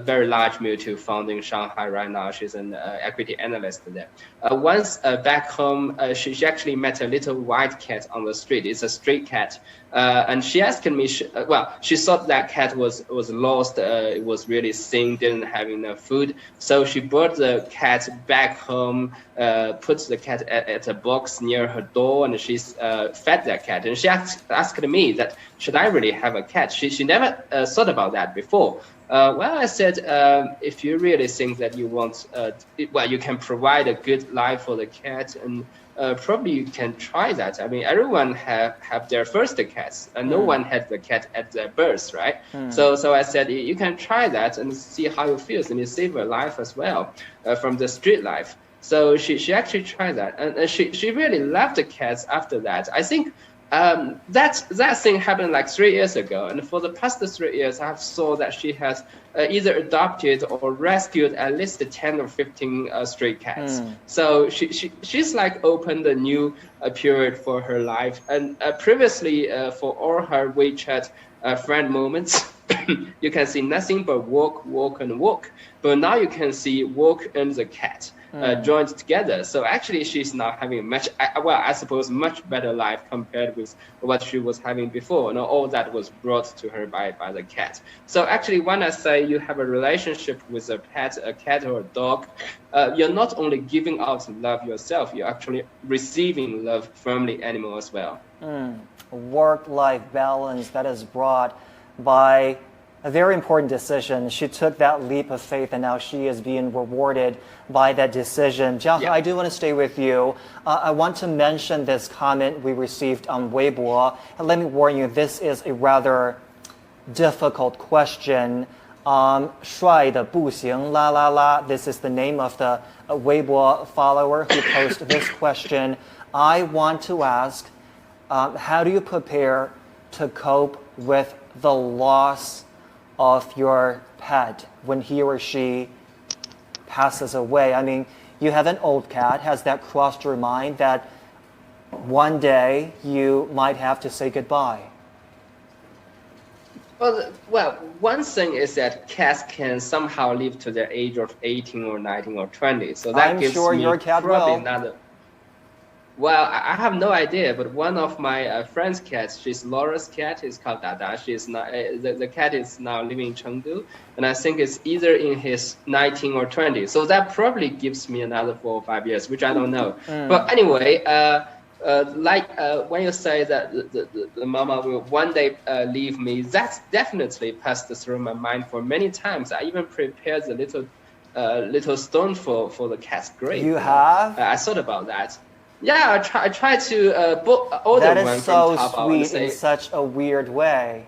very large mutual fund in Shanghai right now. She's an equity analyst there. Once back home, she actually met a little white cat on the street. It's a stray cat. And she asked me, she thought that cat was lost. It was really sick, didn't have enough food. So she brought the cat back home, put the cat at a box near her door, and she fed that cat. And she asked me that, should I really have a cat? She never thought about that before. Well, I said, if you really think that you want, you can provide a good life for the cat, and probably you can try that. I mean, everyone have their first cats, and no one had the cat at their birth, right? So I said, you can try that and see how it feels, and you save her life as well from the street life. So she actually tried that, and she really loved the cats after that. I think that thing happened like 3 years ago, and for the past 3 years, I saw that she has either adopted or rescued at least 10 or 15 stray cats. So she's like opened a new period for her life. And previously, for all her WeChat friend moments, you can see nothing but walk, walk, and walk. But now you can see walk and the cat. Joined together. So actually she's now having I suppose much better life compared with what she was having before. And all that was brought to her by the cat. So actually when I say you have a relationship with a pet, a cat or a dog, you're not only giving out love yourself, you're actually receiving love from the animal as well. Work-life balance that is brought by a very important decision. She took that leap of faith, and now she is being rewarded by that decision. Xiaofeng, I do want to stay with you. I want to mention this comment we received on Weibo. And let me warn you, this is a rather difficult question. 帅的不行, la la la. This is the name of the Weibo follower who posted this question. I want to ask, how do you prepare to cope with the loss of your pet when he or she passes away? I mean, you have an old cat. Has that crossed your mind that one day you might have to say goodbye? Well, one thing is that cats can somehow live to their age of 18 or 19 or 20. So that gives me your cat probably will. another. Well, I have no idea, but one of my friend's cats, she's Laura's cat, is called Dada. She's not, the cat is now living in Chengdu, and I think it's either in his 19 or 20. So that probably gives me another 4 or 5 years, which I don't know. But anyway, when you say that the mama will one day leave me, that's definitely passed through my mind for many times. I even prepared the little stone for the cat's grave. You have? I thought about that. Yeah, I try to order one from Taobao. That is so sweet in such a weird way.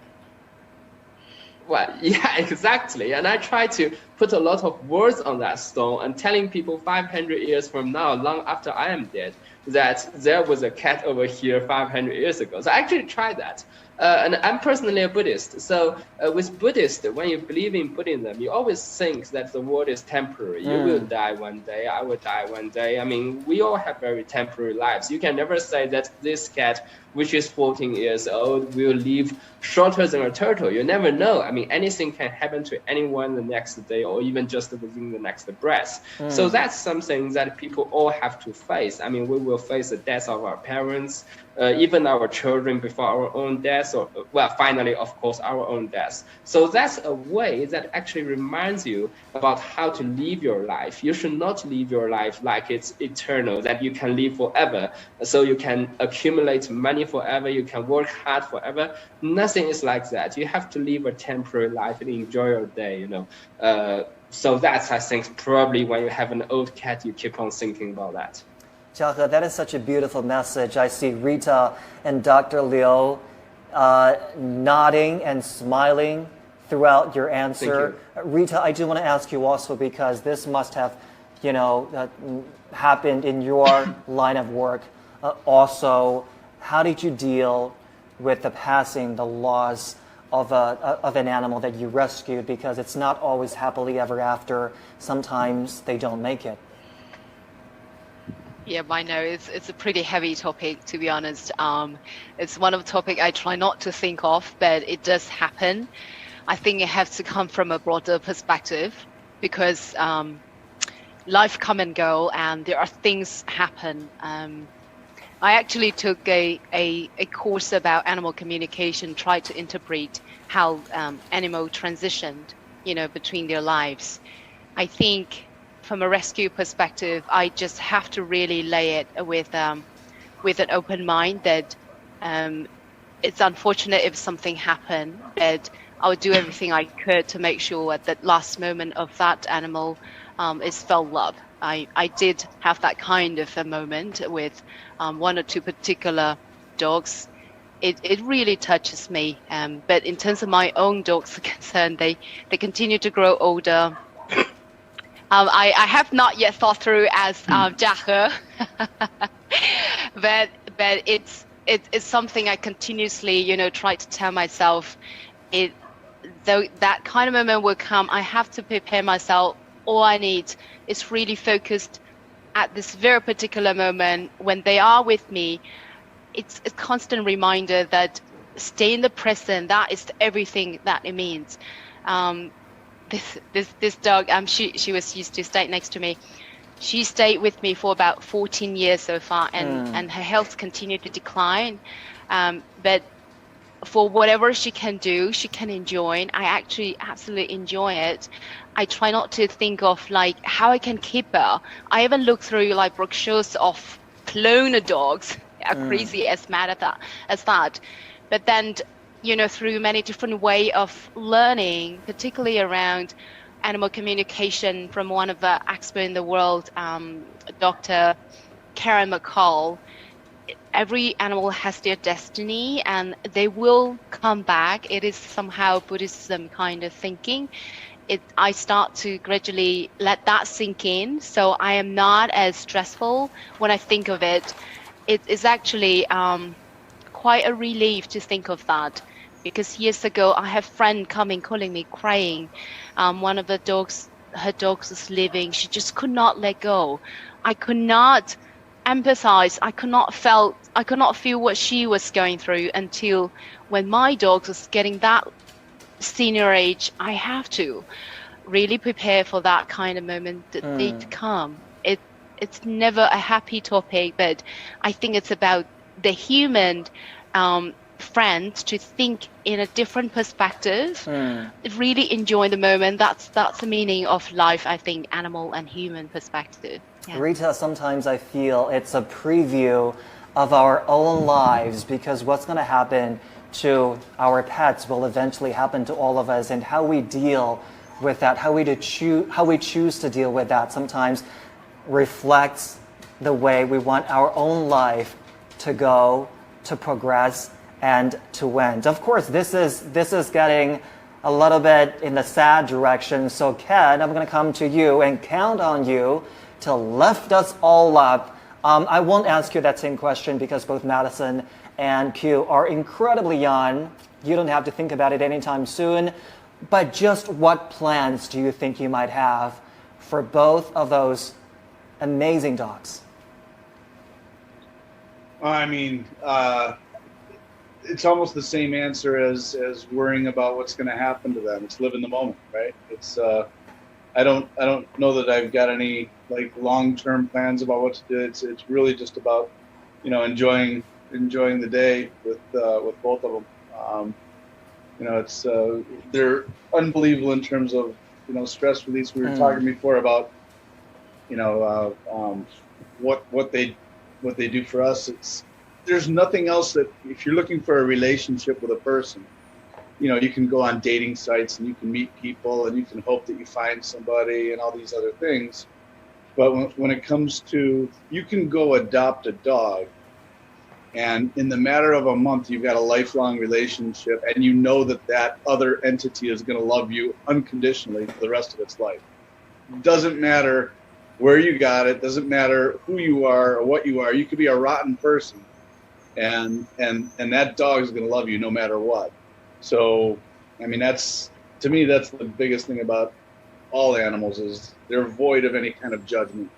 Well, yeah, exactly. And I try to put a lot of words on that stone and telling people 500 years from now, long after I am dead, that there was a cat over here 500 years ago. So I actually tried that. And I'm personally a Buddhist. So with Buddhists, when you believe in Buddhism, you always think that the world is temporary. You will die one day, I will die one day. I mean, we all have very temporary lives. You can never say that this cat, which is 14 years old, will live shorter than a turtle. You never know. I mean, anything can happen to anyone the next day or even just within the next breath. So that's something that people all have to face. I mean, we will face the death of our parents, even our children before our own death, or finally, of course, our own death. So that's a way that actually reminds you about how to live your life. You should not live your life like it's eternal, that you can live forever, so you can accumulate money money forever, you can work hard forever. Nothing is like that. You have to live a temporary life and enjoy your day, you know. So that's, I think, probably when you have an old cat, you keep on thinking about that. Xiaohe, that is such a beautiful message. I see Rita and Dr. Liu nodding and smiling throughout your answer. Rita, I do want to ask you also, because this must have, you know, happened in your line of work. Also, how did you deal with the passing, the loss of an animal that you rescued? Because it's not always happily ever after. Sometimes they don't make it. Yeah, I know it's a pretty heavy topic, to be honest. It's one of the topics I try not to think of, but it does happen. I think it has to come from a broader perspective, because life come and go, and there are things happen. I actually took a course about animal communication, tried to interpret how animal transitioned, you know, between their lives. I think from a rescue perspective, I just have to really lay it with an open mind that it's unfortunate if something happened, but I would do everything I could to make sure at that last moment of that animal is felt love. I did have that kind of a moment with one or two particular dogs. It really touches me. But in terms of my own dogs are concerned, they continue to grow older. I have not yet thought through as Xiaohe, but it's something I continuously, you know, try to tell myself. Though that kind of moment will come, I have to prepare myself. All I need is really focused at this very particular moment when they are with me. It's a constant reminder that stay in the present. That is everything that it means. This dog, she was used to stay next to me. She stayed with me for about 14 years so far, and her health continued to decline. But for whatever she can do, she can enjoy. And I actually absolutely enjoy it. I try not to think of like how I can keep her. I even look through like brochures of clone dogs. Are crazy as mad at that. But then, you know, through many different way of learning, particularly around animal communication from one of the experts in the world, Dr. Karen McCall. Every animal has their destiny and they will come back. It is somehow Buddhism kind of thinking. I start to gradually let that sink in, so I am not as stressful when I think of it. It is actually quite a relief to think of that, because years ago I have friend coming calling me crying. One of the dogs, her dogs was living. She just could not let go. I could not empathize. I could not feel what she was going through until when my dog was getting that senior age. I have to really prepare for that kind of moment that they come. It's never a happy topic, but I think it's about the human friends to think in a different perspective, really enjoy the moment. That's the meaning of life, I think, animal and human perspective. Yeah. Rita, sometimes I feel it's a preview of our own lives, because what's going to happen to our pets will eventually happen to all of us, and how we deal with that, how we choose to deal with that sometimes reflects the way we want our own life to go, to progress, and to end. Of course, this is getting a little bit in the sad direction. So Ken, I'm going to come to you and count on you to lift us all up. I won't ask you that same question because both Madison and Q are incredibly young. You don't have to think about it anytime soon. But just what plans do you think you might have for both of those amazing dogs? I mean, it's almost the same answer as worrying about what's going to happen to them. It's live in the moment, right? It's I don't know that I've got any like long-term plans about what to do. It's really just about, you know, enjoying the day with both of them. You know, it's they're unbelievable in terms of, you know, stress release. We were talking before about, you know, what they do for us. there's nothing else that, if you're looking for a relationship with a person, you know, you can go on dating sites and you can meet people and you can hope that you find somebody and all these other things. But when it comes to, you can go adopt a dog, and in the matter of a month, you've got a lifelong relationship, and you know that that other entity is going to love you unconditionally for the rest of its life. Doesn't matter where you got it, doesn't matter who you are or what you are. You could be a rotten person, and that dog is going to love you no matter what. So, I mean, to me, that's the biggest thing about all animals, is they're void of any kind of judgment.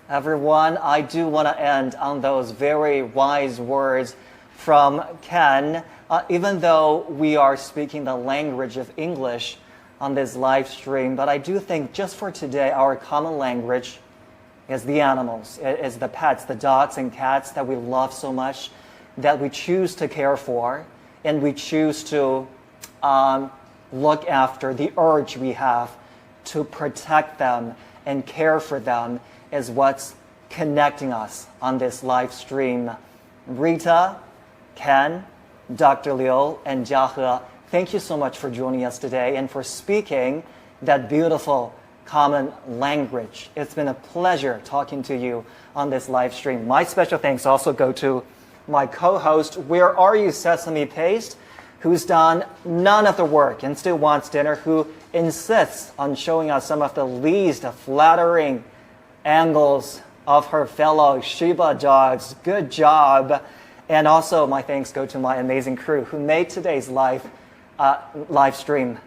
Everyone, I do want to end on those very wise words from Ken. Even though we are speaking the language of English on this live stream, but I do think just for today, our common language is the animals, is the pets, the dogs and cats that we love so much, that we choose to care for, and we choose to look after. The urge we have to protect them and care for them is what's connecting us on this live stream. Rita, Ken, Dr. Liu, and Jiahe, thank you so much for joining us today and for speaking that beautiful common language. It's been a pleasure talking to you on this live stream. My special thanks also go to my co-host, Where Are You, Sesame Paste, who's done none of the work and still wants dinner, who insists on showing us some of the least flattering angles of her fellow Shiva dogs. Good job. And also my thanks go to my amazing crew who made today's live stream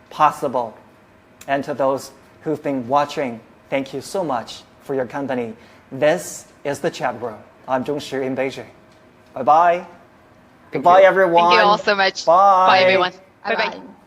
possible. And to those who've been watching, thank you so much for your company. This is the Chat Room. I'm Zhongshi in Beijing. Bye-bye. Goodbye, everyone. Thank you all so much. Bye. Bye, everyone. Bye Bye-bye. bye.